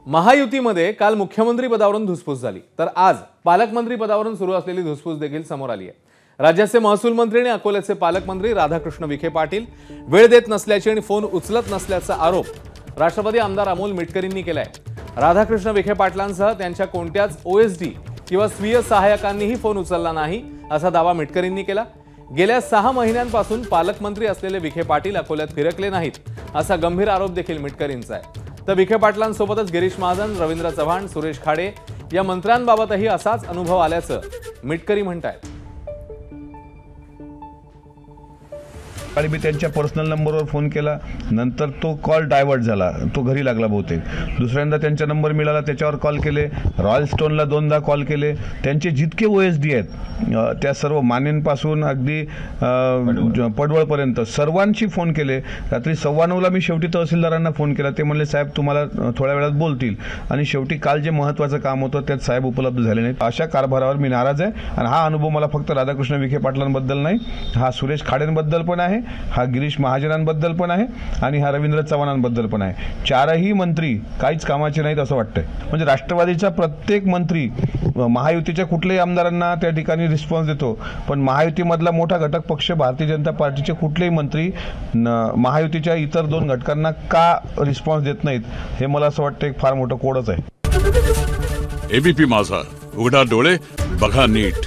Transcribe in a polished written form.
महायुतीमध्ये काल मुख्यमंत्री पदावरून धुसफूस झाली, तर आज पालकमंत्री पदावरून सुरू असलेली धुसफूस देखील समोर आली आहे। राज्याचे महसूल मंत्री आणि अकोल्याचे पालकमंत्री राधाकृष्ण विखे पाटील वेळ देत नसल्याची आणि फोन उचलत नसल्याचा आरोप राष्ट्रवादी आमदार अमोल मिटकरींनी केलाय। राधाकृष्ण विखे पाटलांसह त्यांच्या कोणत्याच ओएसडी किंवा स्वीय सहाय्यकांनीही फोन उचलला नाही असा दावा मिटकरींनी केला। गेल्या 6 महिन्यांपासून पालकमंत्री असलेले विखे पाटील अकोल्यात फिरकले नाहीत असा गंभीर आरोप देखील मिटकरींचा आहे। तर विखे पाटलांसोबतच गिरीश महाजन, रवींद्र चव्हाण, सुरेश खाडे या मंत्र्यांबाबतही असाच अनुभव आल्याचं मिटकरी म्हणतात। मी त्यांच्या पर्सनल नंबरवर फोन केला, नंतर तो कॉल डायव्हर्ट झाला, तो घरी लागला बहुतेक। दुसऱ्यांदा त्यांचा नंबर मिळाला, त्याच्यावर कॉल केले। रॉयल स्टोनला 2दा कॉल केले। त्यांचे जितके ओएसडी आहेत त्या सर्व मानेंपासून अगदी पडवळपर्यंत सर्वांची फोन केले। रात्री 9:15ला मी शेवटी तहसीलदारांना फोन केला। ते म्हणले साहेब तुम्हाला थोड्या वेळात बोलतील, आणि शेवटी काल जे महत्त्वाचं काम होतं त्यात साहेब उपलब्ध झाले नाहीत। अशा कारभारावर मी नाराज आहे, आणि हा अनुभव मला फक्त राधाकृष्ण विखे पाटलांबद्दल नाही, हा सुरेश खाडेंबद्दल पण आहे, हा गिरीश महाजनांबद्दल पण आहे, आणि हा रवींद्र चव्हाणांबद्दल पण आहे। चारही मंत्री काहीच कामाचे नाहीत असं वाटतंय। म्हणजे राष्ट्रवादीचा प्रत्येक मंत्री महायुतीच्या कुठल्याही आमदारांना त्या ठिकाणी रिस्पॉन्स देतो, पण महायुतीमधला मोठा घटक पक्ष भारतीय जनता पार्टीचे कुठलेही मंत्री महायुतीच्या इतर 2 घटकांना का रिस्पॉन्स देत नाहीत, हे मला असं वाटतं एक फार मोठं कोडच आहे। एबीपी माझा, उघडा डोळे बघा नीट।